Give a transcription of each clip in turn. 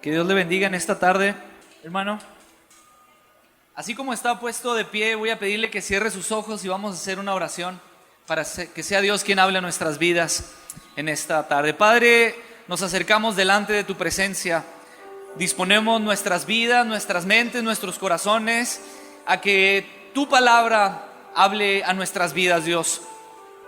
Que Dios le bendiga en esta tarde, hermano. Así como está puesto de pie, voy a pedirle que cierre sus ojos y vamos a hacer una oración para que sea Dios quien hable a nuestras vidas en esta tarde. Padre, nos acercamos delante de tu presencia. Disponemos nuestras vidas, nuestras mentes, nuestros corazones a que tu palabra hable a nuestras vidas, Dios.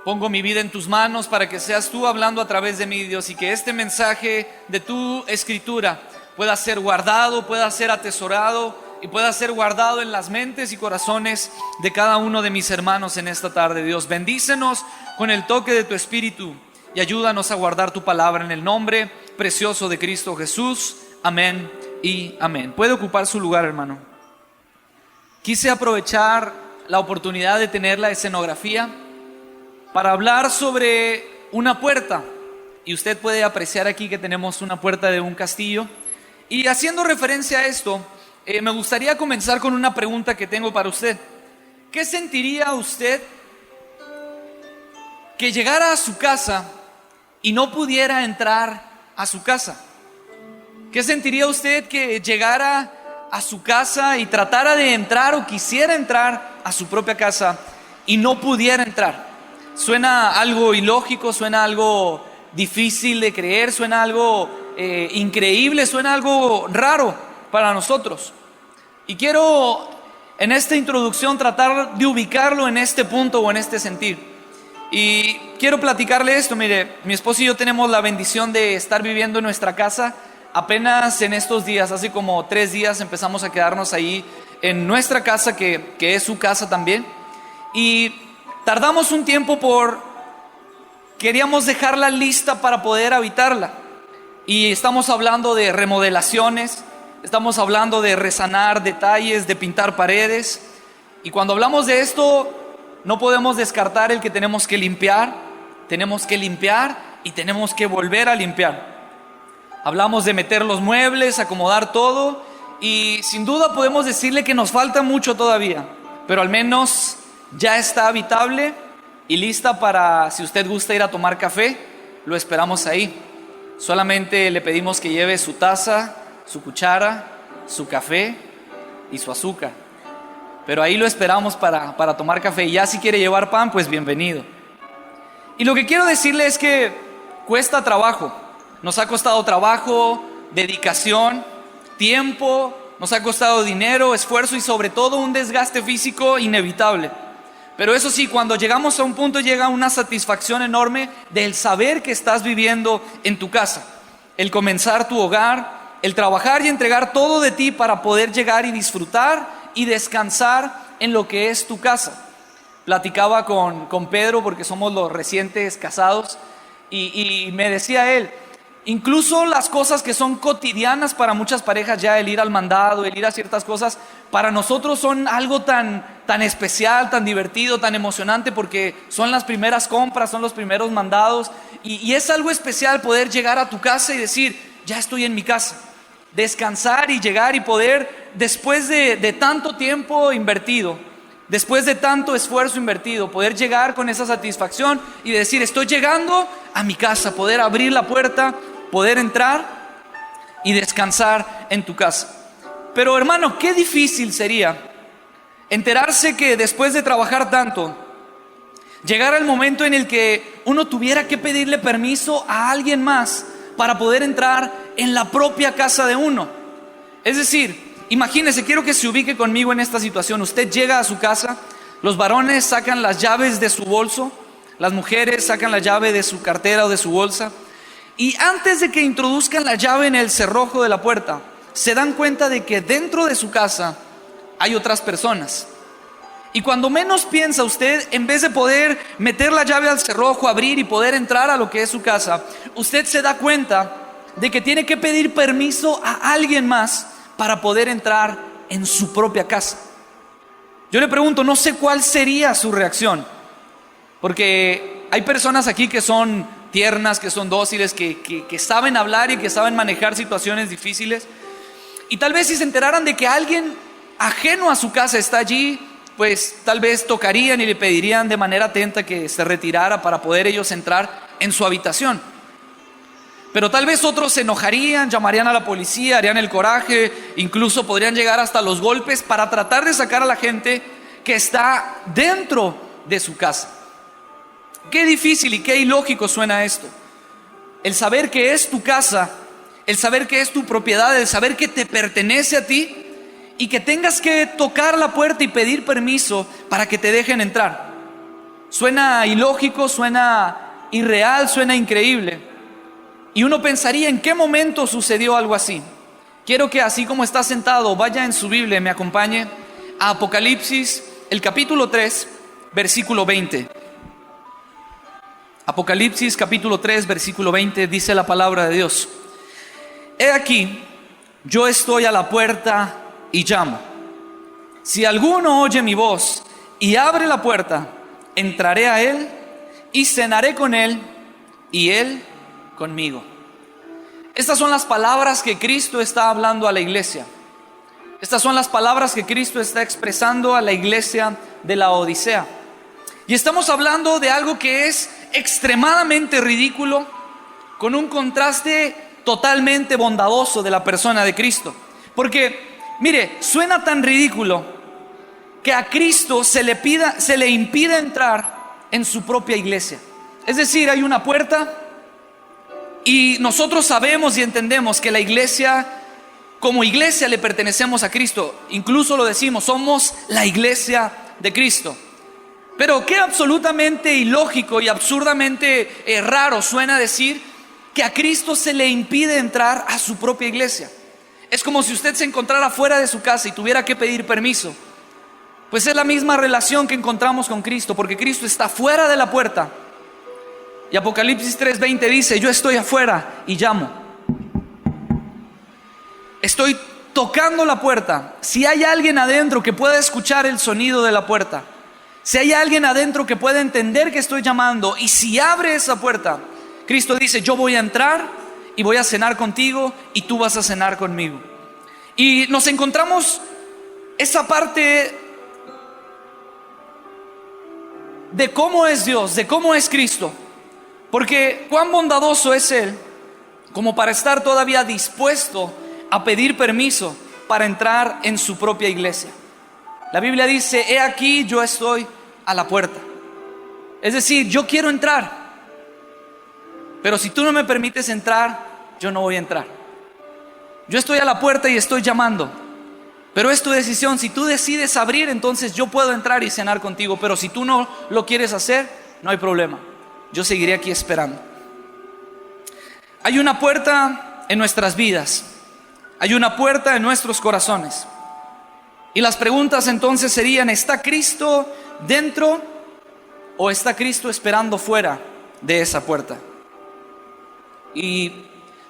Pongo mi vida en tus manos para que seas tú hablando a través de mí, Dios, y que este mensaje de tu escritura pueda ser guardado, pueda ser atesorado y pueda ser guardado en las mentes y corazones de cada uno de mis hermanos en esta tarde, Dios. Bendícenos con el toque de tu Espíritu y ayúdanos a guardar tu palabra en el nombre precioso de Cristo Jesús. Amén y amén. Puede ocupar su lugar, hermano. Quise aprovechar la oportunidad de tener la escenografía para hablar sobre una puerta. Y usted puede apreciar aquí que tenemos una puerta de un castillo. Y haciendo referencia a esto, me gustaría comenzar con una pregunta que tengo para usted. ¿Qué sentiría usted que llegara a su casa y no pudiera entrar a su casa? ¿Qué sentiría usted que llegara a su casa y tratara de entrar o quisiera entrar a su propia casa y no pudiera entrar? Suena algo ilógico, suena algo difícil de creer, suena algo increíble, suena algo raro para nosotros. Y quiero en esta introducción tratar de ubicarlo en este punto o en este sentir. Y quiero platicarle esto. Mire, mi esposo y yo tenemos la bendición de estar viviendo en nuestra casa. Apenas en estos días, hace como 3 días, empezamos a quedarnos ahí en nuestra casa, que es su casa también. Y tardamos un tiempo queríamos dejarla lista para poder habitarla. Y estamos hablando de remodelaciones, estamos hablando de resanar detalles, de pintar paredes. Y cuando hablamos de esto, no podemos descartar el que tenemos que limpiar y tenemos que volver a limpiar. Hablamos de meter los muebles, acomodar todo, y sin duda podemos decirle que nos falta mucho todavía, pero al menos ya está habitable y lista para, si usted gusta ir a tomar café, lo esperamos ahí. Solamente le pedimos que lleve su taza, su cuchara, su café y su azúcar. Pero ahí lo esperamos para tomar café. Y ya si quiere llevar pan, pues bienvenido. Y lo que quiero decirle es que cuesta trabajo. Nos ha costado trabajo, dedicación, tiempo, nos ha costado dinero, esfuerzo y sobre todo un desgaste físico inevitable. Pero eso sí, cuando llegamos a un punto llega una satisfacción enorme del saber que estás viviendo en tu casa. El comenzar tu hogar, el trabajar y entregar todo de ti para poder llegar y disfrutar y descansar en lo que es tu casa. Platicaba con Pedro, porque somos los recientes casados, y me decía él, incluso las cosas que son cotidianas para muchas parejas, ya el ir al mandado, el ir a ciertas cosas, para nosotros son algo tan especial, tan divertido, tan emocionante, porque son las primeras compras, son los primeros mandados, y es algo especial poder llegar a tu casa y decir, ya estoy en mi casa, descansar y llegar y poder, después de tanto tiempo invertido, después de tanto esfuerzo invertido, poder llegar con esa satisfacción y decir, estoy llegando a mi casa, poder abrir la puerta, poder entrar y descansar en tu casa. Pero hermano, qué difícil sería enterarse que después de trabajar tanto, llegara el momento en el que uno tuviera que pedirle permiso a alguien más para poder entrar en la propia casa de uno. Es decir, imagínese, quiero que se ubique conmigo en esta situación. Usted llega a su casa, los varones sacan las llaves de su bolso, las mujeres sacan la llave de su cartera o de su bolsa, y antes de que introduzcan la llave en el cerrojo de la puerta, se dan cuenta de que dentro de su casa hay otras personas. Y cuando menos piensa usted, en vez de poder meter la llave al cerrojo, abrir y poder entrar a lo que es su casa, usted se da cuenta de que tiene que pedir permiso a alguien más para poder entrar en su propia casa. Yo le pregunto, no sé cuál sería su reacción, porque hay personas aquí que son tiernas, que son dóciles, que saben hablar y que saben manejar situaciones difíciles, y tal vez si se enteraran de que alguien ajeno a su casa está allí, pues tal vez tocarían y le pedirían de manera atenta que se retirara para poder ellos entrar en su habitación. Pero tal vez otros se enojarían, llamarían a la policía, harían el coraje, incluso podrían llegar hasta los golpes para tratar de sacar a la gente que está dentro de su casa. Qué difícil y qué ilógico suena esto. El saber que es tu casa, el saber que es tu propiedad, el saber que te pertenece a ti y que tengas que tocar la puerta y pedir permiso para que te dejen entrar. Suena ilógico, suena irreal, suena increíble. Y uno pensaría, ¿en qué momento sucedió algo así? Quiero que así como está sentado, vaya en su Biblia y me acompañe a Apocalipsis, el capítulo 3, versículo 20. Apocalipsis capítulo 3, versículo 20, dice la palabra de Dios: He aquí, yo estoy a la puerta y llamo. Si alguno oye mi voz y abre la puerta, entraré a él y cenaré con él y él conmigo. Estas son las palabras que Cristo está hablando a la iglesia. Estas son las palabras que Cristo está expresando a la iglesia de la Odisea. Y estamos hablando de algo que es extremadamente ridículo, con un contraste totalmente bondadoso de la persona de Cristo. Porque, mire, suena tan ridículo que a Cristo se le impide entrar en su propia iglesia. Es decir, hay una puerta y nosotros sabemos y entendemos que la iglesia, como iglesia, le pertenecemos a Cristo. Incluso lo decimos, somos la iglesia de Cristo. Pero qué absolutamente ilógico y absurdamente raro suena decir que a Cristo se le impide entrar a su propia iglesia. Es como si usted se encontrara fuera de su casa y tuviera que pedir permiso. Pues es la misma relación que encontramos con Cristo, porque Cristo está fuera de la puerta. Y Apocalipsis 3:20 dice: yo estoy afuera y llamo. Estoy tocando la puerta. Si hay alguien adentro que pueda escuchar el sonido de la puerta, si hay alguien adentro que pueda entender que estoy llamando, y si abre esa puerta, Cristo dice: yo voy a entrar y voy a cenar contigo y tú vas a cenar conmigo. Y nos encontramos esa parte de cómo es Dios, de cómo es Cristo. Porque cuán bondadoso es Él como para estar todavía dispuesto a pedir permiso para entrar en su propia iglesia. La Biblia dice: he aquí, yo estoy a la puerta. Es decir, yo quiero entrar, pero si tú no me permites entrar, yo no voy a entrar. Yo estoy a la puerta y estoy llamando, pero es tu decisión. Si tú decides abrir, entonces yo puedo entrar y cenar contigo. Pero si tú no lo quieres hacer, no hay problema. Yo seguiré aquí esperando. Hay una puerta en nuestras vidas. Hay una puerta en nuestros corazones. Y las preguntas entonces serían: ¿está Cristo dentro o está Cristo esperando fuera de esa puerta? Y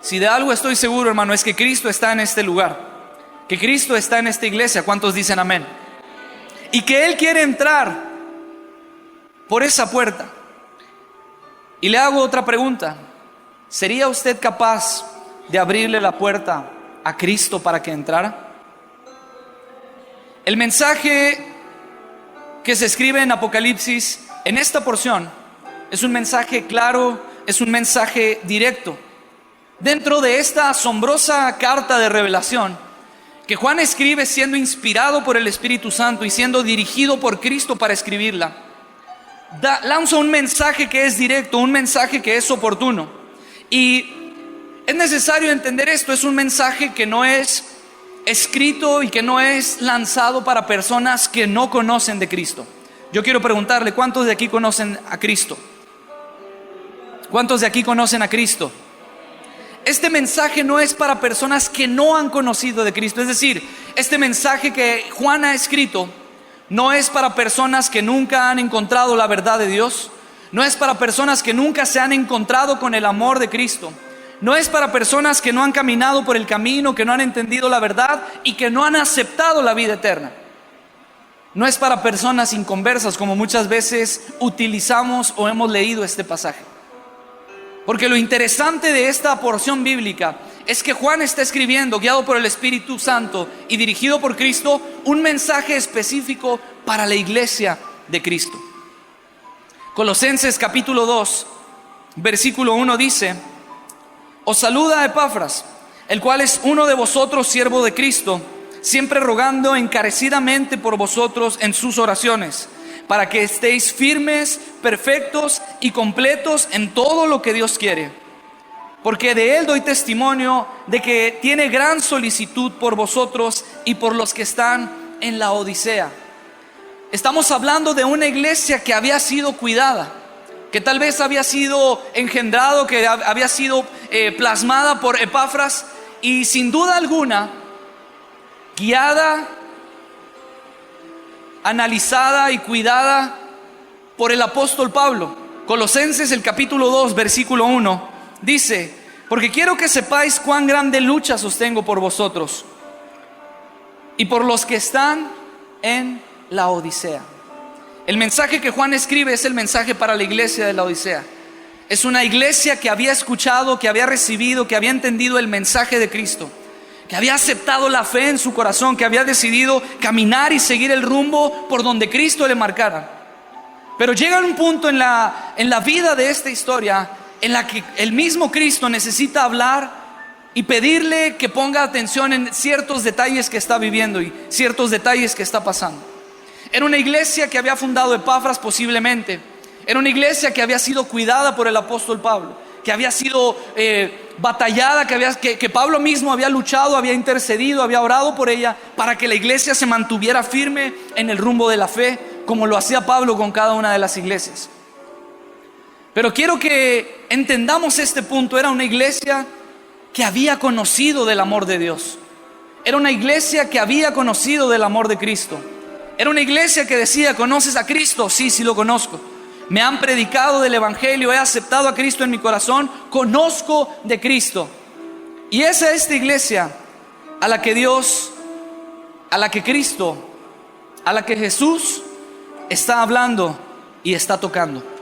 si de algo estoy seguro, hermano, es que Cristo está en este lugar, que Cristo está en esta iglesia. ¿Cuántos dicen amén? Y que Él quiere entrar por esa puerta. Y le hago otra pregunta: ¿sería usted capaz de abrirle la puerta a Cristo para que entrara? El mensaje que se escribe en Apocalipsis, en esta porción, es un mensaje claro, es un mensaje directo. Dentro de esta asombrosa carta de revelación que Juan escribe siendo inspirado por el Espíritu Santo y siendo dirigido por Cristo para escribirla, lanza un mensaje que es directo, un mensaje que es oportuno. Y es necesario entender esto: es un mensaje que no es escrito y que no es lanzado para personas que no conocen de Cristo. Yo quiero preguntarle: ¿cuántos de aquí conocen a Cristo? ¿Cuántos de aquí conocen a Cristo? Este mensaje no es para personas que no han conocido de Cristo. Es decir, este mensaje que Juan ha escrito no es para personas que nunca han encontrado la verdad de Dios. No es para personas que nunca se han encontrado con el amor de Cristo. No es para personas que no han caminado por el camino, que no han entendido la verdad y que no han aceptado la vida eterna. No es para personas inconversas, como muchas veces utilizamos o hemos leído este pasaje. Porque lo interesante de esta porción bíblica es que Juan está escribiendo, guiado por el Espíritu Santo y dirigido por Cristo, un mensaje específico para la iglesia de Cristo. Colosenses capítulo 2, versículo 1 dice: Os saluda Epafras, el cual es uno de vosotros, siervo de Cristo, siempre rogando encarecidamente por vosotros en sus oraciones, para que estéis firmes, perfectos y completos en todo lo que Dios quiere. Porque de él doy testimonio de que tiene gran solicitud por vosotros y por los que están en la Odisea. Estamos hablando de una iglesia que había sido cuidada, que tal vez había sido engendrado, que había sido plasmada por Epafras, y sin duda alguna, guiada, analizada y cuidada por el apóstol Pablo. Colosenses el capítulo 2 versículo 1 dice: porque quiero que sepáis cuán grande lucha sostengo por vosotros y por los que están en la Odisea. El mensaje que Juan escribe es el mensaje para la iglesia de la Odisea. Es una iglesia que había escuchado, que había recibido, que había entendido el mensaje de Cristo, que había aceptado la fe en su corazón, que había decidido caminar y seguir el rumbo por donde Cristo le marcara. Pero llega un punto en la vida de esta historia en la que el mismo Cristo necesita hablar y pedirle que ponga atención en ciertos detalles que está viviendo y ciertos detalles que está pasando. Era una iglesia que había fundado Epafras posiblemente. Era una iglesia que había sido cuidada por el apóstol Pablo, que había sido batallada, que Pablo mismo había luchado, había intercedido, había orado por ella para que la iglesia se mantuviera firme en el rumbo de la fe, como lo hacía Pablo con cada una de las iglesias. Pero quiero que entendamos este punto. Era una iglesia que había conocido del amor de Dios. Era una iglesia que había conocido del amor de Cristo. Era una iglesia que decía: ¿conoces a Cristo? Sí, sí lo conozco. Me han predicado del evangelio, he aceptado a Cristo en mi corazón, conozco de Cristo. Y esa es esta iglesia a la que Dios, a la que Cristo, a la que Jesús está hablando y está tocando.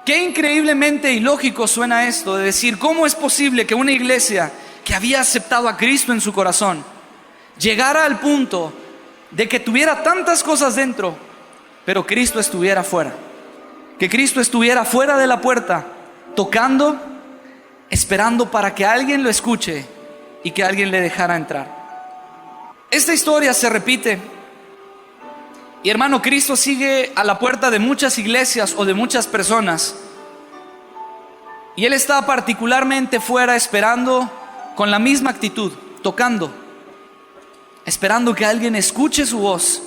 Qué increíblemente ilógico suena esto de decir: ¿cómo es posible que una iglesia que había aceptado a Cristo en su corazón llegara al punto de que tuviera tantas cosas dentro, pero Cristo estuviera fuera? Que Cristo estuviera fuera de la puerta, tocando, esperando para que alguien lo escuche y que alguien le dejara entrar. Esta historia se repite. Y hermano, Cristo sigue a la puerta de muchas iglesias o de muchas personas. Y Él está particularmente fuera esperando con la misma actitud, tocando, esperando que alguien escuche su voz,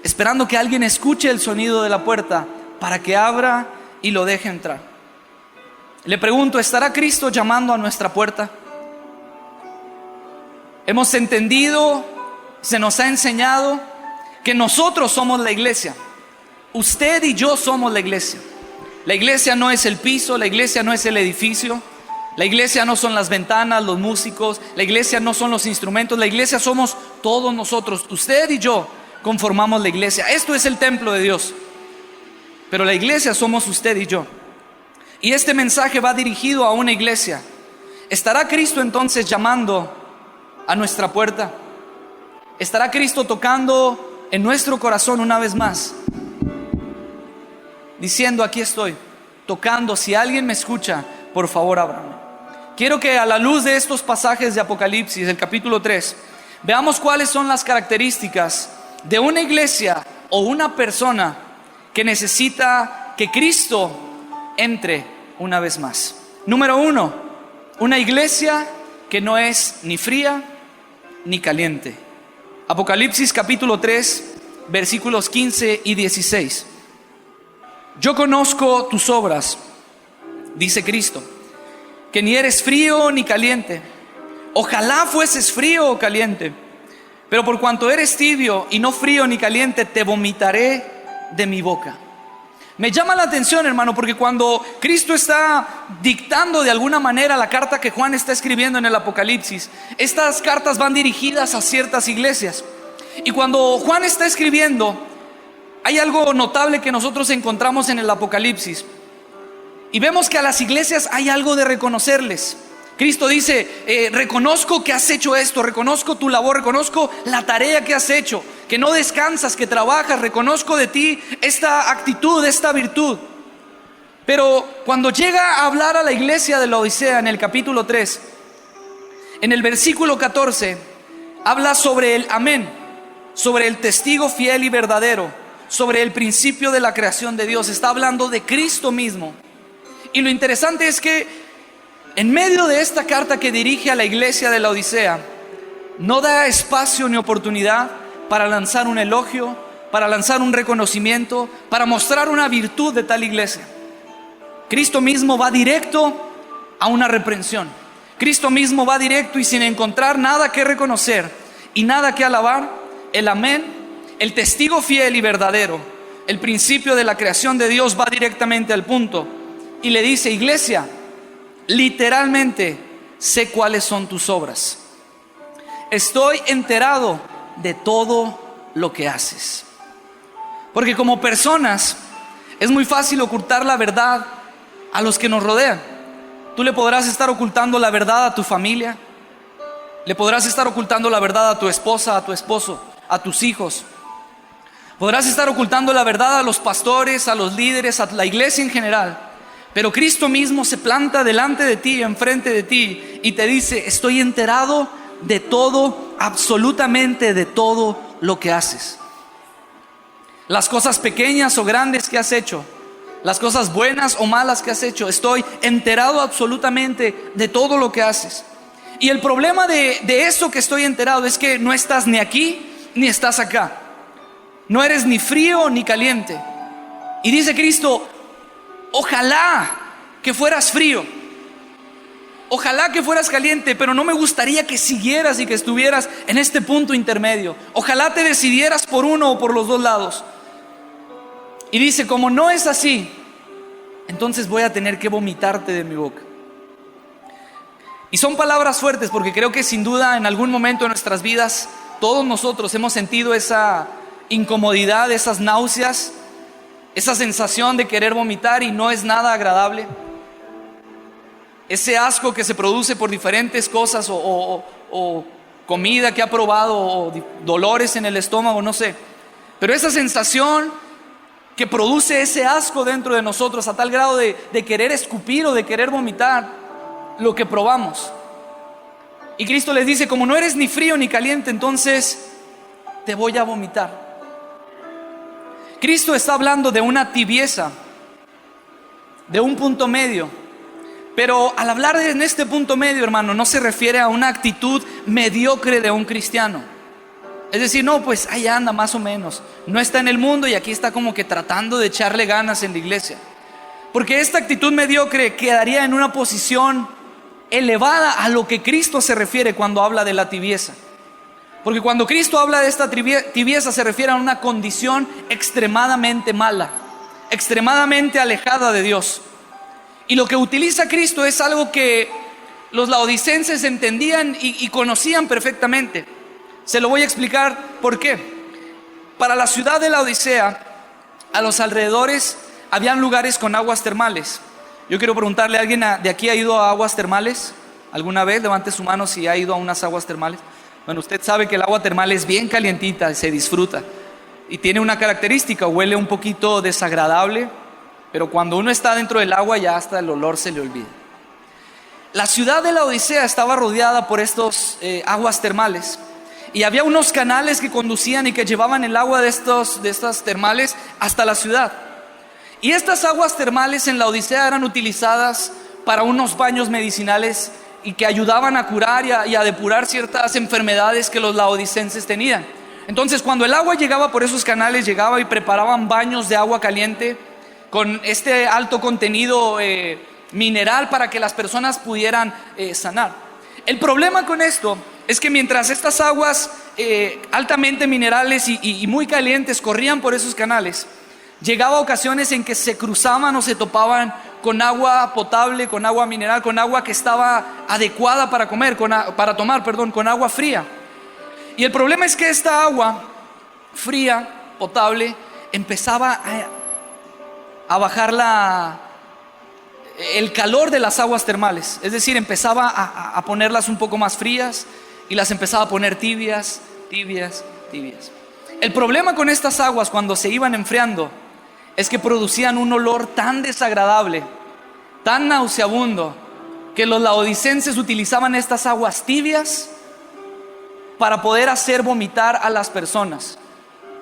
esperando que alguien escuche el sonido de la puerta para que abra y lo deje entrar. Le pregunto: ¿estará Cristo llamando a nuestra puerta? Hemos entendido, se nos ha enseñado que nosotros somos la iglesia. Usted y yo somos la iglesia. La iglesia no es el piso, la iglesia no es el edificio, la iglesia no son las ventanas, los músicos, la iglesia no son los instrumentos, la iglesia somos todos nosotros. Usted y yo conformamos la iglesia. Esto es el templo de Dios, pero la iglesia somos usted y yo. Y este mensaje va dirigido a una iglesia. ¿Estará Cristo entonces llamando a nuestra puerta? ¿Estará Cristo tocando en nuestro corazón una vez más, diciendo: aquí estoy, tocando, si alguien me escucha, por favor ábrame? Quiero que a la luz de estos pasajes de Apocalipsis, el capítulo 3, veamos cuáles son las características de una iglesia o una persona que necesita que Cristo entre una vez más. Número 1, una iglesia que no es ni fría ni caliente. Apocalipsis capítulo 3, versículos 15 y 16. Yo conozco tus obras, dice Cristo, que ni eres frío ni caliente. Ojalá fueses frío o caliente, pero por cuanto eres tibio y no frío ni caliente, te vomitaré de mi boca. Me llama la atención, hermano, porque cuando Cristo está dictando de alguna manera la carta que Juan está escribiendo en el Apocalipsis, estas cartas van dirigidas a ciertas iglesias. Y cuando Juan está escribiendo, hay algo notable que nosotros encontramos en el Apocalipsis. Y vemos que a las iglesias hay algo de reconocerles. Cristo dice: reconozco que has hecho esto, reconozco tu labor, reconozco la tarea que has hecho, que no descansas, que trabajas, reconozco de ti esta actitud, esta virtud. Pero cuando llega a hablar a la iglesia de Laodicea en el capítulo 3, en el versículo 14, habla sobre el amén, sobre el testigo fiel y verdadero, sobre el principio de la creación de Dios. Está hablando de Cristo mismo. Y lo interesante es que en medio de esta carta que dirige a la iglesia de Laodicea, no da espacio ni oportunidad para lanzar un elogio, para lanzar un reconocimiento, para mostrar una virtud de tal iglesia. Cristo mismo va directo a una reprensión. Cristo mismo va directo y sin encontrar nada que reconocer y nada que alabar, el amén, el testigo fiel y verdadero, el principio de la creación de Dios, va directamente al punto y le dice: iglesia, literalmente sé cuáles son tus obras. Estoy enterado de todo lo que haces. Porque como personas es muy fácil ocultar la verdad a los que nos rodean. Tú le podrás estar ocultando la verdad a tu familia, le podrás estar ocultando la verdad a tu esposa, a tu esposo, a tus hijos. Podrás estar ocultando la verdad a los pastores, a los líderes, a la iglesia en general. Pero Cristo mismo se planta delante de ti, enfrente de ti, y te dice: estoy enterado de todo, absolutamente de todo lo que haces. Las cosas pequeñas o grandes que has hecho, las cosas buenas o malas que has hecho, estoy enterado absolutamente de todo lo que haces. Y el problema de eso que estoy enterado es que no estás ni aquí ni estás acá. No eres ni frío ni caliente. Y dice Cristo: ojalá que fueras frío, ojalá que fueras caliente, pero no me gustaría que siguieras y que estuvieras en este punto intermedio. Ojalá te decidieras por uno o por los dos lados. Y dice: como no es así, entonces voy a tener que vomitarte de mi boca. Y son palabras fuertes, porque creo que sin duda en algún momento de nuestras vidas todos nosotros hemos sentido esa incomodidad, esas náuseas, esa sensación de querer vomitar, y no es nada agradable. Ese asco que se produce por diferentes cosas o comida que ha probado, o dolores en el estómago, no sé. Pero esa sensación que produce ese asco dentro de nosotros a tal grado de querer escupir o de querer vomitar lo que probamos. Y Cristo les dice: como no eres ni frío ni caliente, entonces te voy a vomitar. Cristo está hablando de una tibieza, de un punto medio. Pero al hablar en este punto medio, hermano, no se refiere a una actitud mediocre de un cristiano. Es decir, no, pues ahí anda más o menos, no está en el mundo y aquí está como que tratando de echarle ganas en la iglesia. Porque esta actitud mediocre quedaría en una posición elevada a lo que Cristo se refiere cuando habla de la tibieza. Porque cuando Cristo habla de esta tibieza, se refiere a una condición extremadamente mala, extremadamente alejada de Dios. Y lo que utiliza Cristo es algo que los laodicenses entendían y conocían perfectamente. Se lo voy a explicar por qué. Para la ciudad de Laodicea, a los alrededores habían lugares con aguas termales. Yo quiero preguntarle: ¿alguien de aquí ha ido a aguas termales alguna vez? Levante su mano si ha ido a unas aguas termales. Bueno, usted sabe que el agua termal es bien calientita, se disfruta. Y tiene una característica: huele un poquito desagradable, pero cuando uno está dentro del agua ya hasta el olor se le olvida. La ciudad de Laodicea estaba rodeada por estos aguas termales. Y había unos canales que conducían y que llevaban el agua de estas termales hasta la ciudad. Y estas aguas termales en Laodicea eran utilizadas para unos baños medicinales y que ayudaban a curar y a depurar ciertas enfermedades que los laodicenses tenían. Entonces, cuando el agua llegaba por esos canales, llegaba y preparaban baños de agua caliente con este alto contenido mineral para que las personas pudieran sanar. El problema con esto es que mientras estas aguas altamente minerales y muy calientes corrían por esos canales, llegaba ocasiones en que se cruzaban o se topaban con agua potable, con agua mineral, con agua que estaba adecuada para tomar, con agua fría. Y el problema es que esta agua fría, potable, empezaba a bajar el calor de las aguas termales. Es decir, empezaba a ponerlas un poco más frías y las empezaba a poner tibias. El problema con estas aguas cuando se iban enfriando es que producían un olor tan desagradable, tan nauseabundo, que los laodicenses utilizaban estas aguas tibias para poder hacer vomitar a las personas.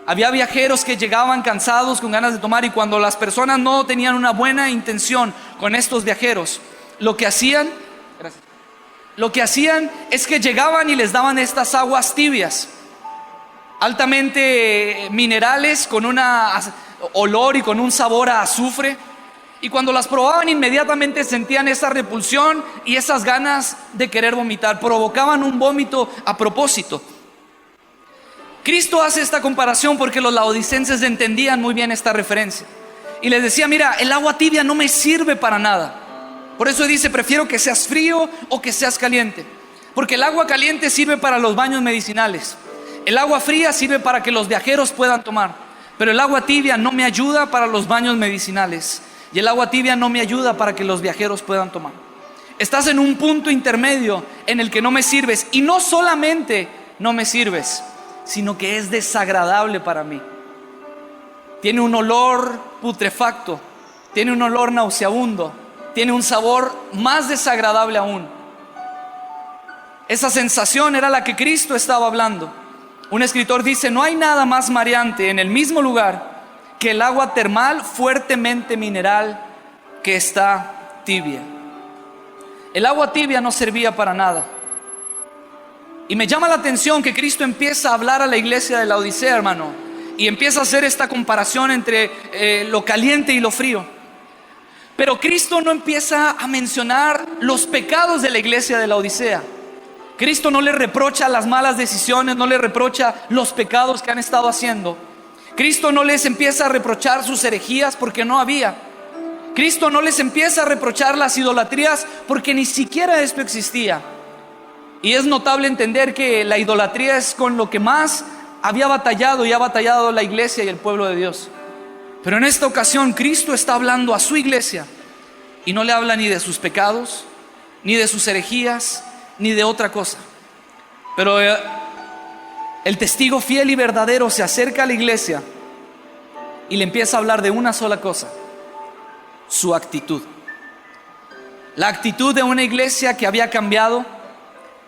Había viajeros que llegaban cansados, con ganas de tomar, y cuando las personas no tenían una buena intención con estos viajeros, lo que hacían es que llegaban y les daban estas aguas tibias, altamente minerales, con un olor y con un sabor a azufre. Y cuando las probaban, inmediatamente sentían esa repulsión y esas ganas de querer vomitar. Provocaban un vómito a propósito. Cristo hace esta comparación porque los laodicenses entendían muy bien esta referencia. Y les decía: mira, el agua tibia no me sirve para nada. Por eso dice: prefiero que seas frío o que seas caliente. Porque el agua caliente sirve para los baños medicinales. El agua fría sirve para que los viajeros puedan tomar. Pero el agua tibia no me ayuda para los baños medicinales. Y el agua tibia no me ayuda para que los viajeros puedan tomar. Estás en un punto intermedio en el que no me sirves. Y no solamente no me sirves, sino que es desagradable para mí. Tiene un olor putrefacto, tiene un olor nauseabundo, tiene un sabor más desagradable aún. Esa sensación era la que Cristo estaba hablando. Un escritor dice: no hay nada más mareante en el mismo lugar que el agua termal fuertemente mineral que está tibia. El agua tibia no servía para nada. Y me llama la atención que Cristo empieza a hablar a la iglesia de Laodicea, hermano, y empieza a hacer esta comparación entre lo caliente y lo frío. Pero Cristo no empieza a mencionar los pecados de la iglesia de Laodicea. Cristo no le reprocha las malas decisiones, no le reprocha los pecados que han estado haciendo. Cristo no les empieza a reprochar sus herejías, porque no había. Cristo no les empieza a reprochar las idolatrías, porque ni siquiera esto existía. Y es notable entender que la idolatría es con lo que más había batallado y ha batallado la iglesia y el pueblo de Dios. Pero en esta ocasión Cristo está hablando a su iglesia y no le habla ni de sus pecados, ni de sus herejías, ni de otra cosa. Pero el testigo fiel y verdadero se acerca a la iglesia y le empieza a hablar de una sola cosa: su actitud. La actitud de una iglesia que había cambiado,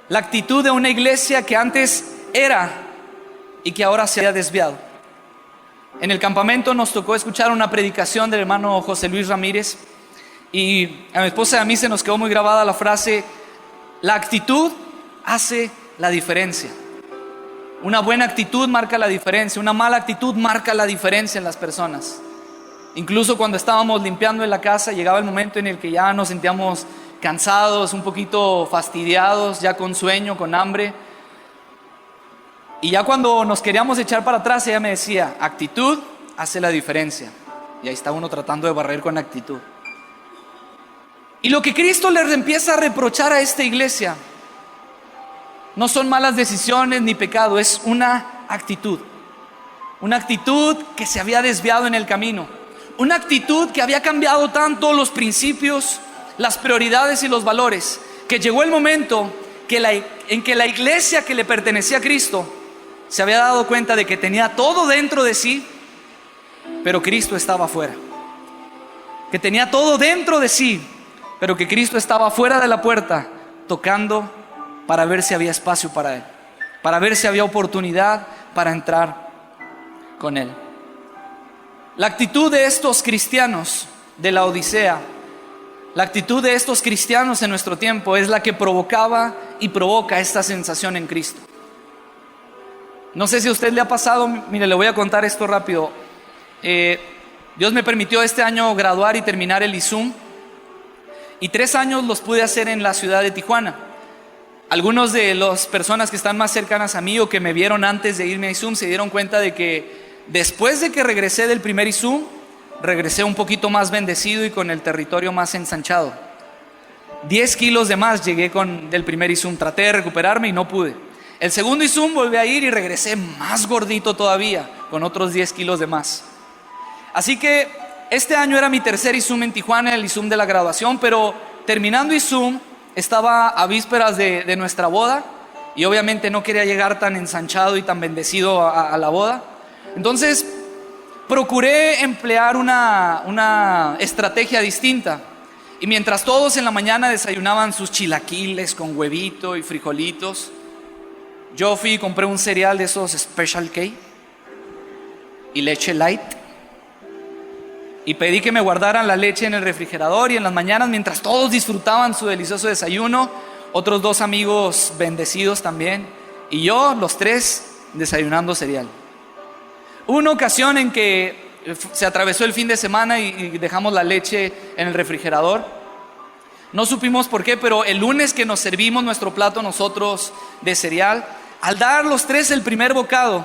la actitud de una iglesia que antes era y que ahora se había desviado. En el campamento nos tocó escuchar una predicación del hermano José Luis Ramírez, y a mi esposa y a mí se nos quedó muy grabada la frase: la actitud hace la diferencia. Una buena actitud marca la diferencia, una mala actitud marca la diferencia en las personas. Incluso cuando estábamos limpiando en la casa, llegaba el momento en el que ya nos sentíamos cansados, un poquito fastidiados, ya con sueño, con hambre. Y ya cuando nos queríamos echar para atrás, ella me decía: actitud hace la diferencia. Y ahí está uno tratando de barrer con actitud. Y lo que Cristo les empieza a reprochar a esta iglesia no son malas decisiones ni pecado, es una actitud. Una actitud que se había desviado en el camino. Una actitud que había cambiado tanto los principios, las prioridades y los valores, que llegó el momento en que la iglesia que le pertenecía a Cristo se había dado cuenta de que tenía todo dentro de sí, pero Cristo estaba afuera. Que tenía todo dentro de sí, pero que Cristo estaba fuera de la puerta, tocando para ver si había espacio para Él, para ver si había oportunidad para entrar con Él. La actitud de estos cristianos de la Odisea, la actitud de estos cristianos en nuestro tiempo, es la que provocaba y provoca esta sensación en Cristo. No sé si a usted le ha pasado. Mire, le voy a contar esto rápido. Dios me permitió este año graduar y terminar el ISUM, y 3 años los pude hacer en la ciudad de Tijuana. Algunos de las personas que están más cercanas a mí o que me vieron antes de irme a ISUM se dieron cuenta de que después de que regresé del primer ISUM, regresé un poquito más bendecido y con el territorio más ensanchado. 10 kilos de más llegué del primer ISUM. Traté de recuperarme y no pude. El segundo ISUM volví a ir y regresé más gordito todavía, con otros 10 kilos de más. Así que este año era mi tercer ISUM en Tijuana, el ISUM de la graduación, pero terminando ISUM estaba a vísperas de nuestra boda, y obviamente no quería llegar tan ensanchado y tan bendecido a la boda. Entonces procuré emplear una estrategia distinta. Y mientras todos en la mañana desayunaban sus chilaquiles con huevito y frijolitos, yo fui y compré un cereal de esos Special K y leche light. Y pedí que me guardaran la leche en el refrigerador, y en las mañanas, mientras todos disfrutaban su delicioso desayuno, otros 2 amigos bendecidos también, y yo, los 3, desayunando cereal. Hubo una ocasión en que se atravesó el fin de semana y dejamos la leche en el refrigerador. No supimos por qué, pero el lunes que nos servimos nuestro plato nosotros de cereal, al dar los 3 el primer bocado,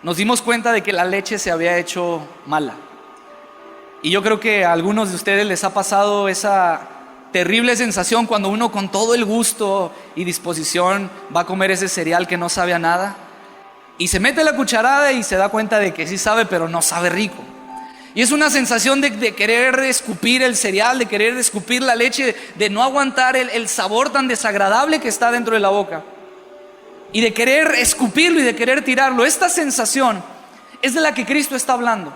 nos dimos cuenta de que la leche se había hecho mala. Y yo creo que a algunos de ustedes les ha pasado esa terrible sensación cuando uno con todo el gusto y disposición va a comer ese cereal que no sabe a nada, y se mete la cucharada y se da cuenta de que sí sabe, pero no sabe rico. Y es una sensación de querer escupir el cereal, de querer escupir la leche, de no aguantar el sabor tan desagradable que está dentro de la boca, y de querer escupirlo y de querer tirarlo. Esta sensación es de la que Cristo está hablando.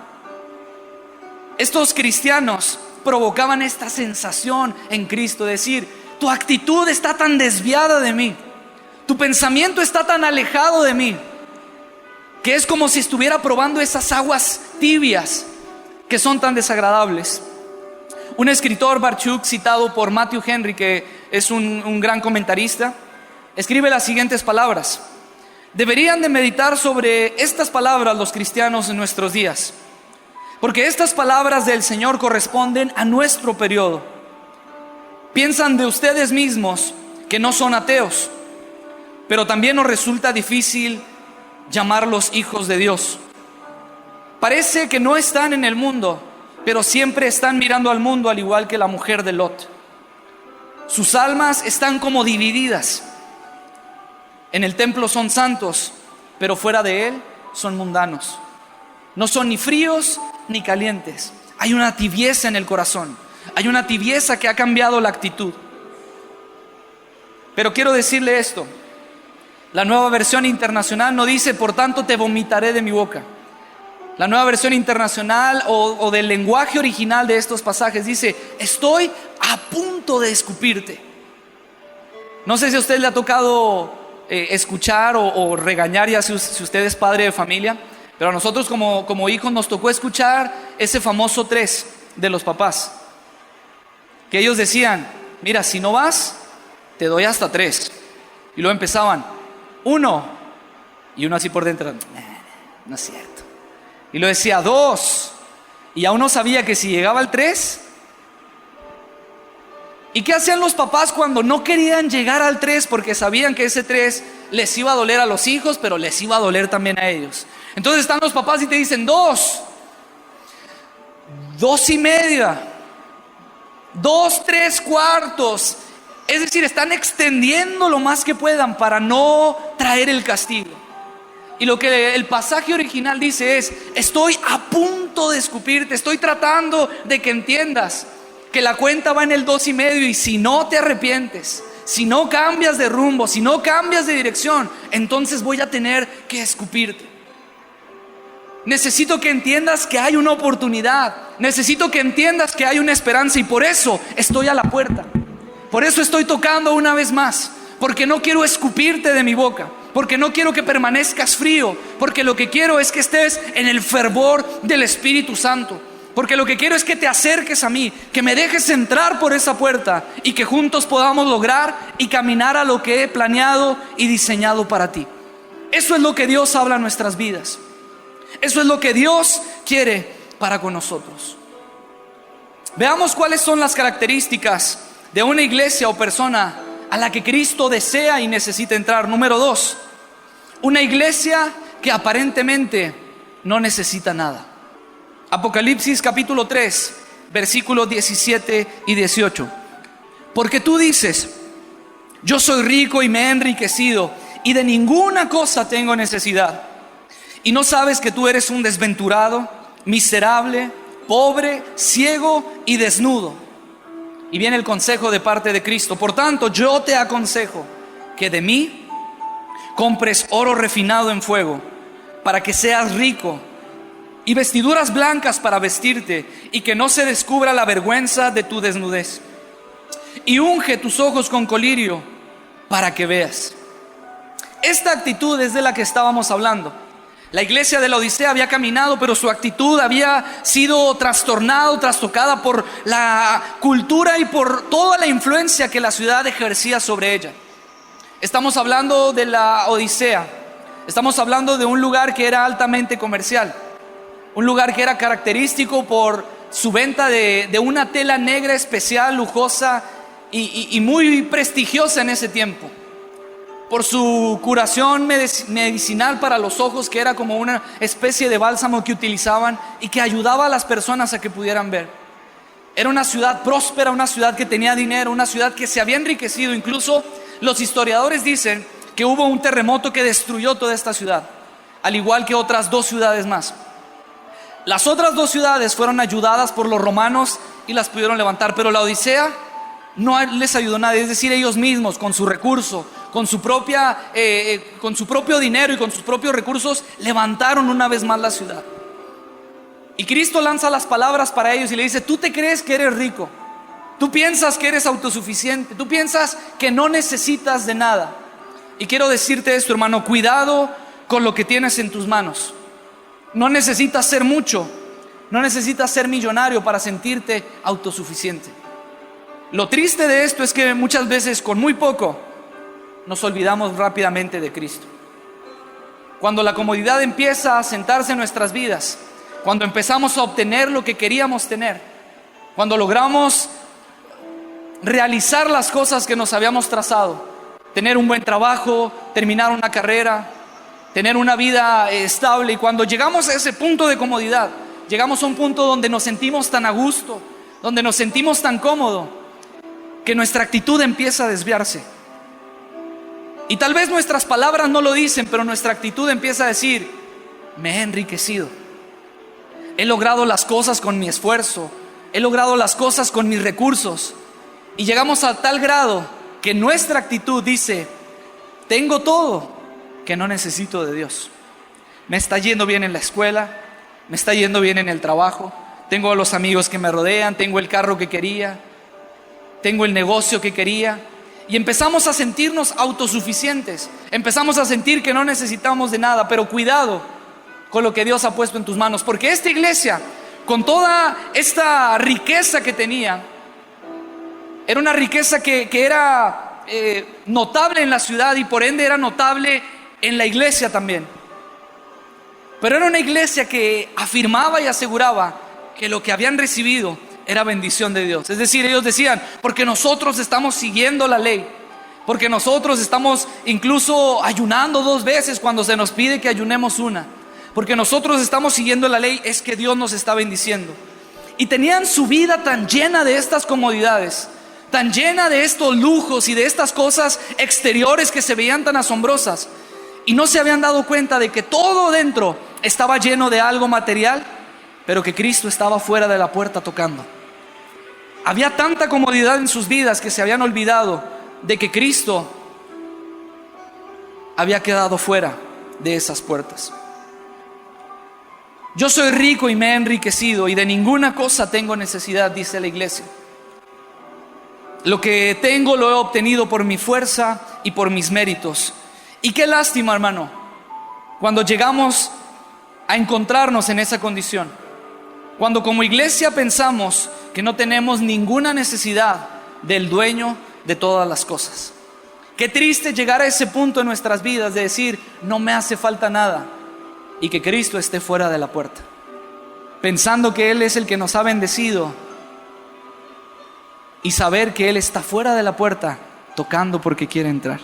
Estos cristianos provocaban esta sensación en Cristo, decir: tu actitud está tan desviada de mí, tu pensamiento está tan alejado de mí, que es como si estuviera probando esas aguas tibias que son tan desagradables. Un escritor, Barchuk, citado por Matthew Henry, que es un gran comentarista, escribe las siguientes palabras: deberían de meditar sobre estas palabras los cristianos en nuestros días, porque estas palabras del Señor corresponden a nuestro periodo. Piensan de ustedes mismos que no son ateos, pero también nos resulta difícil llamarlos hijos de Dios. Parece que no están en el mundo, pero siempre están mirando al mundo, al igual que la mujer de Lot. Sus almas están como divididas. En el templo son santos, pero fuera de él son mundanos. No son ni fríos ni calientes. Hay una tibieza en el corazón. Hay una tibieza que ha cambiado la actitud. Pero quiero decirle esto: la Nueva Versión Internacional no dice: por tanto te vomitaré de mi boca. La Nueva Versión Internacional o del lenguaje original de estos pasajes dice: estoy a punto de escupirte. No sé si a usted le ha tocado escuchar o regañar, ya si usted es padre de familia, pero a nosotros como hijos nos tocó escuchar ese famoso 3 de los papás, que ellos decían: mira, si no vas, te doy hasta 3. Y luego empezaban: 1, y uno así por dentro: no es cierto. Y lo decía: 2, y ya uno sabía que si llegaba al 3. ¿Y qué hacían los papás cuando no querían llegar al 3? Porque sabían que ese 3 les iba a doler a los hijos, pero les iba a doler también a ellos. Entonces están los papás y te dicen: 2, 2.5, 2 3/4. Es decir, están extendiendo lo más que puedan para no traer el castigo. Y lo que el pasaje original dice es: estoy a punto de escupirte, estoy tratando de que entiendas que la cuenta va en el 2.5, y si no te arrepientes, si no cambias de rumbo, si no cambias de dirección, entonces voy a tener que escupirte. Necesito que entiendas que hay una oportunidad, necesito que entiendas que hay una esperanza, y por eso estoy a la puerta. Por eso estoy tocando una vez más, porque no quiero escupirte de mi boca, porque no quiero que permanezcas frío, porque lo que quiero es que estés en el fervor del Espíritu Santo, porque lo que quiero es que te acerques a mí, que me dejes entrar por esa puerta y que juntos podamos lograr y caminar a lo que he planeado y diseñado para ti. Eso es lo que Dios habla en nuestras vidas. Eso es lo que Dios quiere para con nosotros. Veamos cuáles son las características de una iglesia o persona a la que Cristo desea y necesita entrar. Número 2, una iglesia que aparentemente no necesita nada. Apocalipsis capítulo 3, versículos 17 y 18. Porque tú dices: yo soy rico y me he enriquecido, y de ninguna cosa tengo necesidad. Y no sabes que tú eres un desventurado, miserable, pobre, ciego y desnudo. Y viene el consejo de parte de Cristo: por tanto, yo te aconsejo que de mí compres oro refinado en fuego, para que seas rico, y vestiduras blancas para vestirte, y que no se descubra la vergüenza de tu desnudez. Y unge tus ojos con colirio para que veas. Esta actitud es de la que estábamos hablando. La iglesia de la Odisea había caminado, pero su actitud había sido trastornada, trastocada por la cultura y por toda la influencia que la ciudad ejercía sobre ella. Estamos hablando de la Odisea. Estamos hablando de un lugar que era altamente comercial. Un lugar que era característico por su venta de una tela negra especial, lujosa y muy prestigiosa en ese tiempo. Por su curación medicinal para los ojos, que era como una especie de bálsamo que utilizaban y que ayudaba a las personas a que pudieran ver. Era una ciudad próspera, una ciudad que tenía dinero, una ciudad que se había enriquecido. Incluso los historiadores dicen que hubo un terremoto que destruyó toda esta ciudad, al igual que otras 2 ciudades más. Las otras 2 ciudades fueron ayudadas por los romanos y las pudieron levantar, pero la Odisea no les ayudó nadie. Es decir, ellos mismos con su recurso, con su propio dinero y con sus propios recursos, levantaron una vez más la ciudad. Y Cristo lanza las palabras para ellos y le dice: tú te crees que eres rico, tú piensas que eres autosuficiente, tú piensas que no necesitas de nada. Y quiero decirte esto, hermano: cuidado con lo que tienes en tus manos. No necesitas ser mucho, no necesitas ser millonario para sentirte autosuficiente. Lo triste de esto es que muchas veces con muy poco nos olvidamos rápidamente de Cristo. Cuando la comodidad empieza a sentarse en nuestras vidas, cuando empezamos a obtener lo que queríamos tener, cuando logramos realizar las cosas que nos habíamos trazado, tener un buen trabajo, terminar una carrera, tener una vida estable, y cuando llegamos a ese punto de comodidad, llegamos a un punto donde nos sentimos tan a gusto, donde nos sentimos tan cómodos, que nuestra actitud empieza a desviarse. Y tal vez nuestras palabras no lo dicen, pero nuestra actitud empieza a decir: me he enriquecido, he logrado las cosas con mi esfuerzo, he logrado las cosas con mis recursos. Y llegamos a tal grado que nuestra actitud dice: tengo todo, que no necesito de Dios. Me está yendo bien en la escuela, me está yendo bien en el trabajo, tengo a los amigos que me rodean, tengo el carro que quería, tengo el negocio que quería. Y empezamos a sentirnos autosuficientes, empezamos a sentir que no necesitamos de nada. Pero cuidado con lo que Dios ha puesto en tus manos, porque esta iglesia, con toda esta riqueza que tenía, era una riqueza que era notable en la ciudad, y por ende era notable en la iglesia también. Pero era una iglesia que afirmaba y aseguraba que lo que habían recibido era bendición de Dios. Es decir, ellos decían: porque nosotros estamos siguiendo la ley, porque nosotros estamos incluso ayunando 2 veces cuando se nos pide que ayunemos una, porque nosotros estamos siguiendo la ley, es que Dios nos está bendiciendo. Y tenían su vida tan llena de estas comodidades, tan llena de estos lujos y de estas cosas exteriores que se veían tan asombrosas, y no se habían dado cuenta de que todo dentro estaba lleno de algo material, pero que Cristo estaba fuera de la puerta tocando. Había tanta comodidad en sus vidas que se habían olvidado de que Cristo había quedado fuera de esas puertas. Yo soy rico y me he enriquecido, y de ninguna cosa tengo necesidad, dice la iglesia. Lo que tengo lo he obtenido por mi fuerza y por mis méritos. Y qué lástima, hermano, cuando llegamos a encontrarnos en esa condición, cuando como iglesia pensamos que no tenemos ninguna necesidad del dueño de todas las cosas. Qué triste llegar a ese punto en nuestras vidas de decir: no me hace falta nada, y que Cristo esté fuera de la puerta, pensando que Él es el que nos ha bendecido, y saber que Él está fuera de la puerta tocando porque quiere entrar.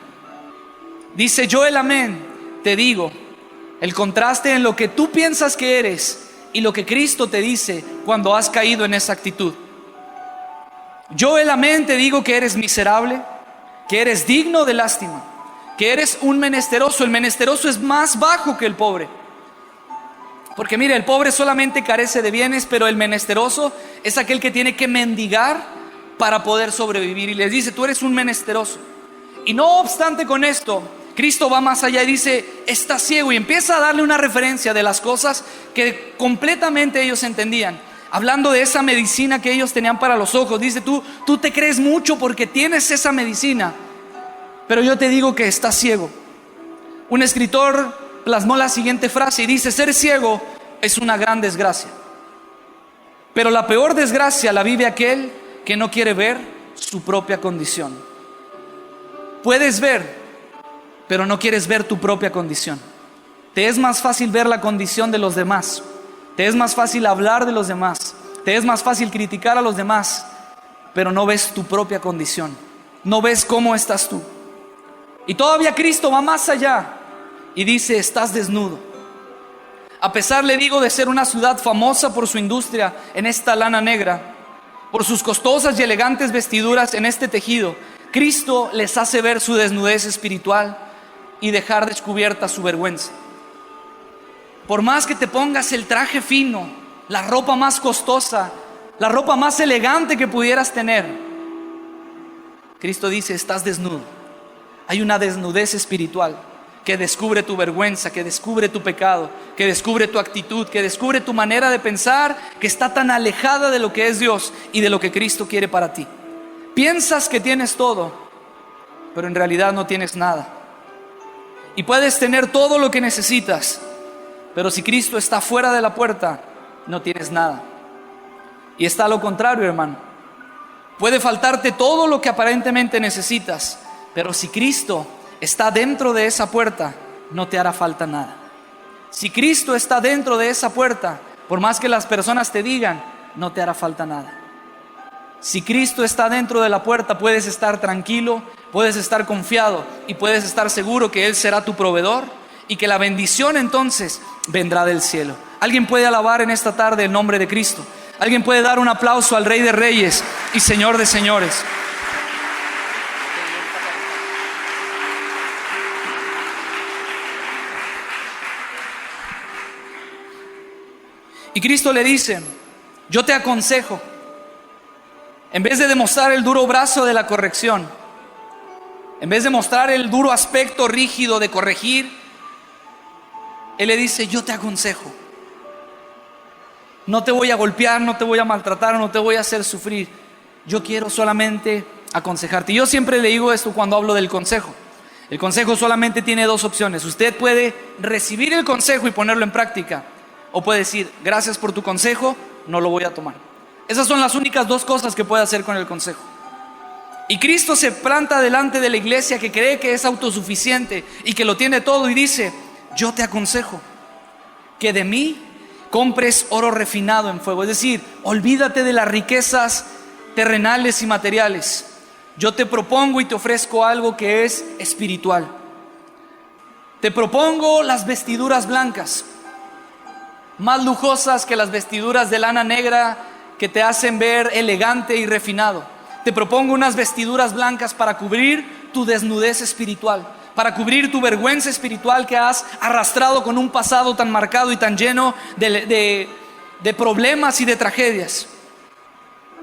Dice: yo el amén te digo. El contraste en lo que tú piensas que eres y lo que Cristo te dice cuando has caído en esa actitud. Yo el amén te digo que eres miserable, que eres digno de lástima, que eres un menesteroso. El menesteroso es más bajo que el pobre, porque mire, el pobre solamente carece de bienes, pero el menesteroso es aquel que tiene que mendigar para poder sobrevivir. Y les dice: tú eres un menesteroso. Y no obstante con esto, Cristo va más allá y dice, está ciego, y empieza a darle una referencia de las cosas que completamente ellos entendían. Hablando de esa medicina que ellos tenían para los ojos, dice, tú te crees mucho porque tienes esa medicina, pero yo te digo que estás ciego. Un escritor plasmó la siguiente frase y dice, ser ciego es una gran desgracia, pero la peor desgracia la vive aquel que no quiere ver su propia condición. Puedes ver, pero no quieres ver tu propia condición. Te es más fácil ver la condición de los demás, te es más fácil hablar de los demás, te es más fácil criticar a los demás, pero no ves tu propia condición, no ves cómo estás tú. Y todavía Cristo va más allá y dice, estás desnudo. A pesar, le digo, de ser una ciudad famosa por su industria en esta lana negra, por sus costosas y elegantes vestiduras en este tejido, Cristo les hace ver su desnudez espiritual y dejar descubierta su vergüenza. Por más que te pongas el traje fino, la ropa más costosa, la ropa más elegante que pudieras tener, Cristo dice, estás desnudo. Hay una desnudez espiritual que descubre tu vergüenza, que descubre tu pecado, que descubre tu actitud, que descubre tu manera de pensar, que está tan alejada de lo que es Dios y de lo que Cristo quiere para ti. Piensas que tienes todo, pero en realidad no tienes nada. Y puedes tener todo lo que necesitas, pero si Cristo está fuera de la puerta, no tienes nada. Y está lo contrario, hermano. Puede faltarte todo lo que aparentemente necesitas, pero si Cristo está dentro de esa puerta, no te hará falta nada. Si Cristo está dentro de esa puerta, por más que las personas te digan, no te hará falta nada. Si Cristo está dentro de la puerta, puedes estar tranquilo, puedes estar confiado y puedes estar seguro que Él será tu proveedor y que la bendición entonces vendrá del cielo. ¿Alguien puede alabar en esta tarde el nombre de Cristo? ¿Alguien puede dar un aplauso al Rey de Reyes y Señor de Señores? Y Cristo le dice, yo te aconsejo, en vez de demostrar el duro brazo de la corrección, en vez de mostrar el duro aspecto rígido de corregir, Él le dice, yo te aconsejo. No te voy a golpear, no te voy a maltratar, no te voy a hacer sufrir. Yo quiero solamente aconsejarte. Yo siempre le digo esto cuando hablo del consejo. El consejo solamente tiene dos opciones. Usted puede recibir el consejo y ponerlo en práctica, o puede decir, gracias por tu consejo, no lo voy a tomar. Esas son las únicas dos cosas que puede hacer con el consejo. Y Cristo se planta delante de la iglesia que cree que es autosuficiente y que lo tiene todo y dice, yo te aconsejo que de mí compres oro refinado en fuego. Es decir, olvídate de las riquezas terrenales y materiales. Yo te propongo y te ofrezco algo que es espiritual. Te propongo las vestiduras blancas, más lujosas que las vestiduras de lana negra que te hacen ver elegante y refinado. Te propongo unas vestiduras blancas para cubrir tu desnudez espiritual, para cubrir tu vergüenza espiritual que has arrastrado con un pasado tan marcado y tan lleno de problemas y de tragedias.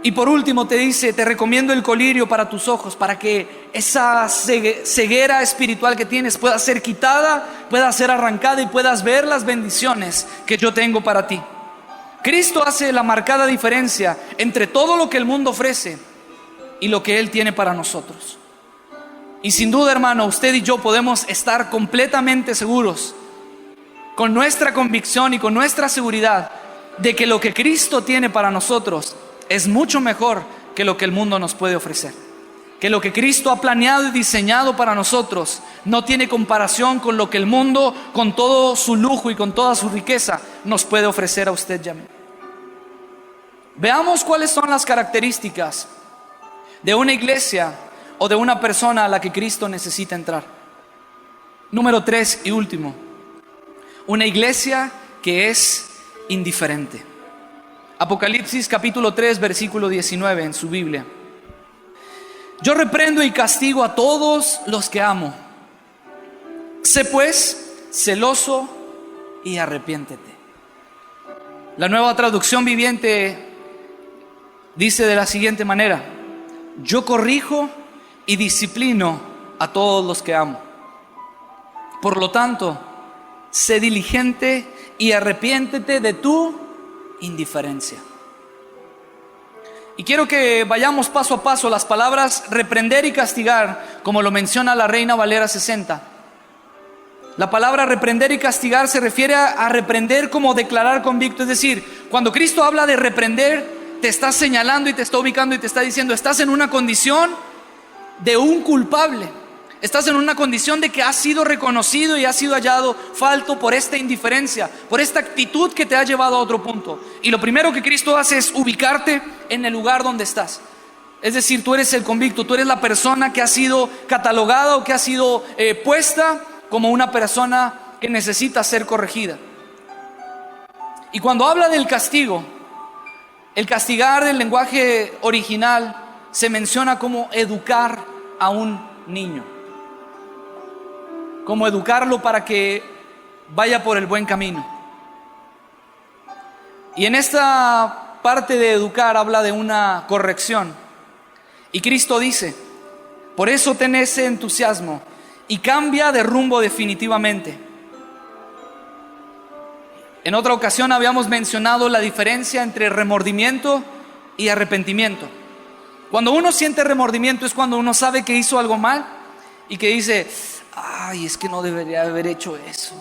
Y por último te dice, te recomiendo el colirio para tus ojos, para que esa ceguera espiritual que tienes pueda ser quitada, pueda ser arrancada y puedas ver las bendiciones que yo tengo para ti. Cristo hace la marcada diferencia entre todo lo que el mundo ofrece y lo que Él tiene para nosotros. Y sin duda, hermano, usted y yo podemos estar completamente seguros, con nuestra convicción y con nuestra seguridad, de que lo que Cristo tiene para nosotros es mucho mejor que lo que el mundo nos puede ofrecer. Que lo que Cristo ha planeado y diseñado para nosotros no tiene comparación con lo que el mundo, con todo su lujo y con toda su riqueza, nos puede ofrecer a usted y a mí. Veamos cuáles son las características de una iglesia o de una persona a la que Cristo necesita entrar. Número 3 y último, una iglesia que es indiferente. Apocalipsis capítulo 3 versículo 19 en su Biblia. Yo reprendo y castigo a todos los que amo. Sé pues celoso y arrepiéntete. La Nueva Traducción Viviente dice de la siguiente manera: yo corrijo y disciplino a todos los que amo. Por lo tanto, sé diligente y arrepiéntete de tu indiferencia. Y quiero que vayamos paso a paso. Las palabras reprender y castigar, como lo menciona la Reina Valera 60. La palabra reprender y castigar se refiere a reprender como declarar convicto. Es decir, cuando Cristo habla de reprender, te está señalando y te está ubicando y te está diciendo: estás en una condición de un culpable. Estás en una condición de que has sido reconocido y has sido hallado falto por esta indiferencia, por esta actitud que te ha llevado a otro punto. Y lo primero que Cristo hace es ubicarte en el lugar donde estás. Es decir, tú eres el convicto, tú eres la persona que ha sido catalogada o que ha sido puesta como una persona que necesita ser corregida. Y cuando habla del castigo, el castigar del lenguaje original se menciona como educar a un niño, como educarlo para que vaya por el buen camino. Y en esta parte de educar habla de una corrección. Y Cristo dice: por eso ten ese entusiasmo y cambia de rumbo definitivamente. En otra ocasión habíamos mencionado la diferencia entre remordimiento y arrepentimiento. Cuando uno siente remordimiento es cuando uno sabe que hizo algo mal y que dice: ay, es que no debería haber hecho eso.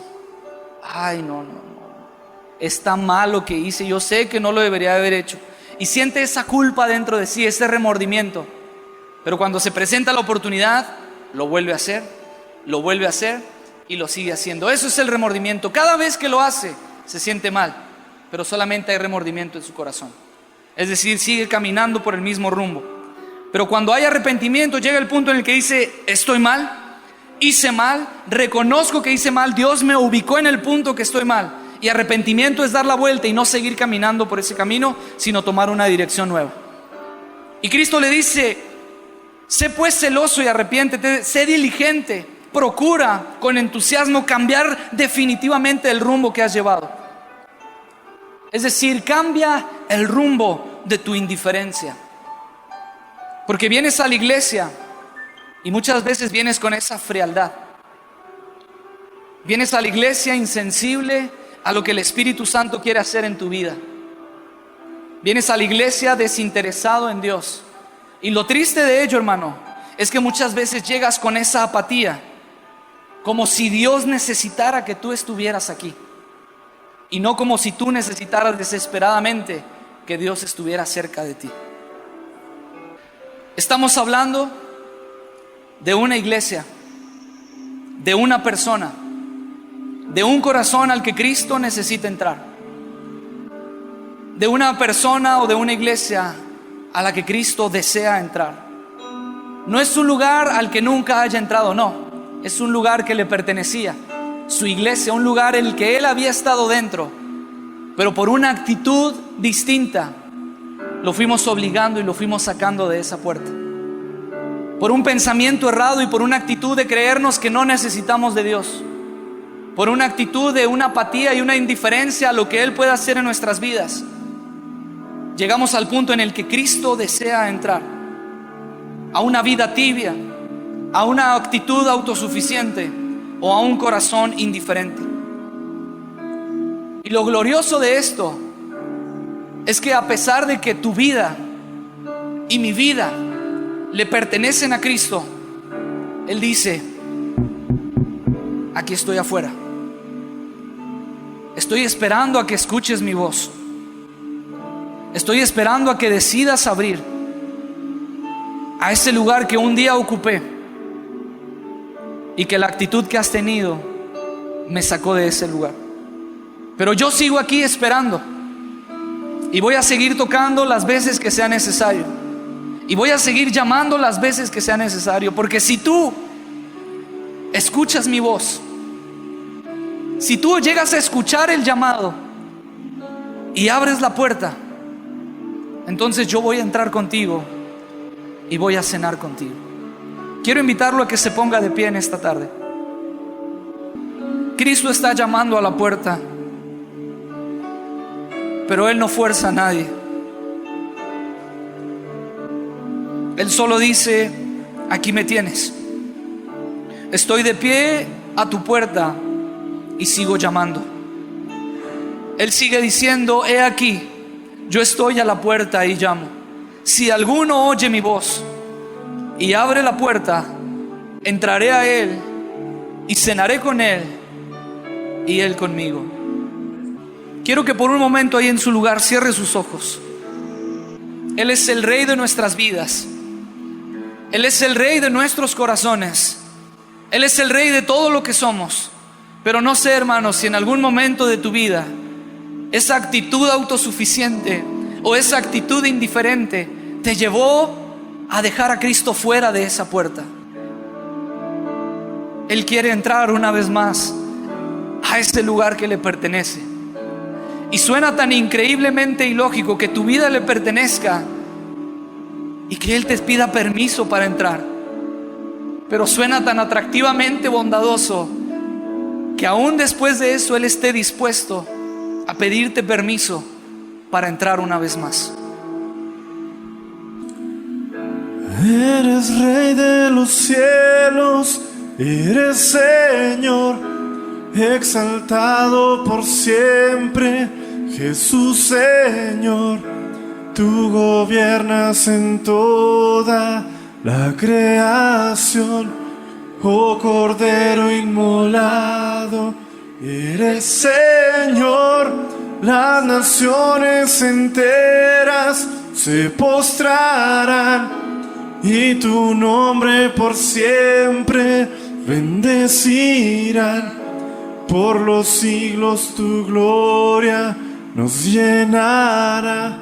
Ay, no. Está mal lo que hice, yo sé que no lo debería haber hecho. Y siente esa culpa dentro de sí, ese remordimiento. Pero cuando se presenta la oportunidad, lo vuelve a hacer y lo sigue haciendo. Eso es el remordimiento. Cada vez que lo hace, se siente mal, pero solamente hay remordimiento en su corazón. Es decir, sigue caminando por el mismo rumbo. Pero cuando hay arrepentimiento, llega el punto en el que dice: estoy mal, hice mal, reconozco que hice mal, Dios me ubicó en el punto que estoy mal. Y arrepentimiento es dar la vuelta y no seguir caminando por ese camino, sino tomar una dirección nueva. Y Cristo le dice: sé pues celoso y arrepiéntete, sé diligente, procura con entusiasmo cambiar definitivamente el rumbo que has llevado. Es decir, cambia el rumbo de tu indiferencia. Porque vienes a la iglesia y muchas veces vienes con esa frialdad. Vienes a la iglesia insensible a lo que el Espíritu Santo quiere hacer en tu vida. Vienes a la iglesia desinteresado en Dios. Y lo triste de ello, hermano, es que muchas veces llegas con esa apatía, como si Dios necesitara que tú estuvieras aquí, y no como si tú necesitaras desesperadamente que Dios estuviera cerca de ti. Estamos hablando de una iglesia, de una persona, de un corazón al que Cristo necesita entrar, de una persona o de una iglesia a la que Cristo desea entrar. No es un lugar al que nunca haya entrado, no, es un lugar que le pertenecía, su iglesia, un lugar en el que Él había estado dentro, pero por una actitud distinta lo fuimos obligando y lo fuimos sacando de esa puerta. Por un pensamiento errado y por una actitud de creernos que no necesitamos de Dios. Por una actitud de una apatía y una indiferencia a lo que Él puede hacer en nuestras vidas. Llegamos al punto en el que Cristo desea entrar a una vida tibia, a una actitud autosuficiente o a un corazón indiferente. Y lo glorioso de esto es que a pesar de que tu vida y mi vida le pertenecen a Cristo, Él dice: aquí estoy afuera. Estoy esperando a que escuches mi voz. Estoy esperando a que decidas abrir a ese lugar que un día ocupé y que la actitud que has tenido me sacó de ese lugar. Pero yo sigo aquí esperando y voy a seguir tocando las veces que sea necesario y voy a seguir llamando las veces que sea necesario, porque si tú escuchas mi voz, si tú llegas a escuchar el llamado y abres la puerta, entonces yo voy a entrar contigo y voy a cenar contigo. Quiero invitarlo a que se ponga de pie en esta tarde. Cristo está llamando a la puerta, pero Él no fuerza a nadie. Él solo dice: aquí me tienes. Estoy de pie a tu puerta y sigo llamando. Él sigue diciendo: he aquí, yo estoy a la puerta y llamo. Si alguno oye mi voz y abre la puerta, entraré a él y cenaré con él y él conmigo. Quiero que por un momento ahí en su lugar cierre sus ojos. Él es el Rey de nuestras vidas. Él es el Rey de nuestros corazones. Él es el Rey de todo lo que somos. Pero no sé, hermanos, si en algún momento de tu vida esa actitud autosuficiente o esa actitud indiferente te llevó a dejar a Cristo fuera de esa puerta. Él quiere entrar una vez más a ese lugar que le pertenece. Y suena tan increíblemente ilógico que tu vida le pertenezca y que Él te pida permiso para entrar. Pero suena tan atractivamente bondadoso que aún después de eso Él esté dispuesto a pedirte permiso para entrar una vez más. Eres Rey de los cielos, eres Señor, exaltado por siempre, Jesús Señor. Tú gobiernas en toda la creación, oh Cordero inmolado, eres Señor. Las naciones enteras se postrarán y tu nombre por siempre bendecirán. Por los siglos tu gloria nos llenará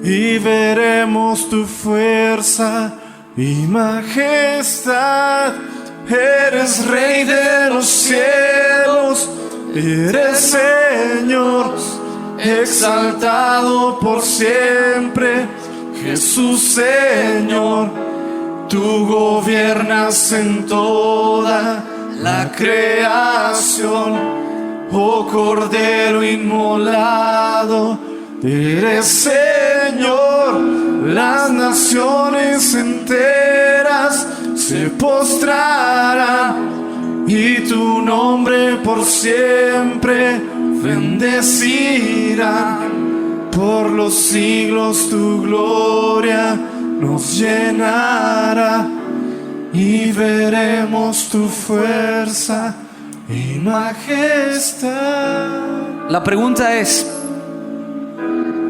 y veremos tu fuerza y majestad. Eres Rey de los cielos, eres Señor, exaltado por siempre, Jesús Señor. Tú gobiernas en toda la creación, oh Cordero inmolado, eres Señor. Las naciones enteras se postrarán y tu nombre por siempre bendecirán. Por los siglos tu gloria nos llenará y veremos tu fuerza y majestad. La pregunta es: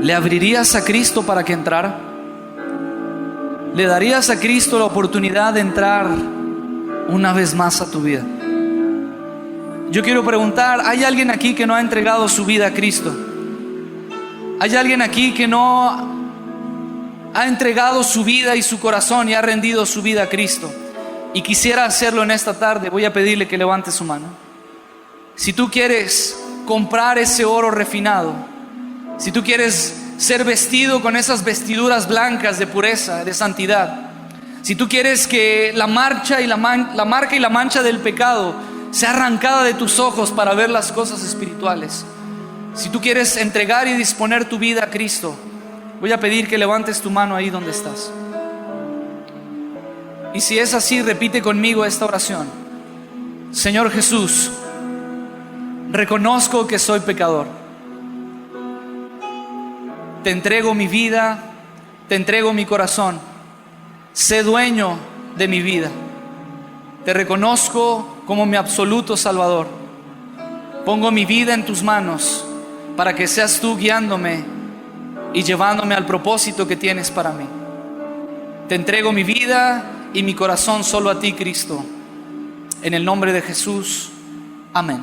¿le abrirías a Cristo para que entrara? ¿Le darías a Cristo la oportunidad de entrar una vez más a tu vida? Yo quiero preguntar: ¿hay alguien aquí que no ha entregado su vida a Cristo? ¿Hay alguien aquí que no ha entregado su vida y su corazón y ha rendido su vida a Cristo y quisiera hacerlo en esta tarde? Voy a pedirle que levante su mano. Si tú quieres comprar ese oro refinado, si tú quieres ser vestido con esas vestiduras blancas de pureza, de santidad, si tú quieres que la marca y la mancha del pecado sea arrancada de tus ojos para ver las cosas espirituales, si tú quieres entregar y disponer tu vida a Cristo, voy a pedir que levantes tu mano ahí donde estás. Y si es así, repite conmigo esta oración: Señor Jesús, reconozco que soy pecador. Te entrego mi vida, te entrego mi corazón. Sé dueño de mi vida. Te reconozco como mi absoluto Salvador. Pongo mi vida en tus manos para que seas tú guiándome y llevándome al propósito que tienes para mí. Te entrego mi vida y mi corazón solo a ti, Cristo. En el nombre de Jesús, amén.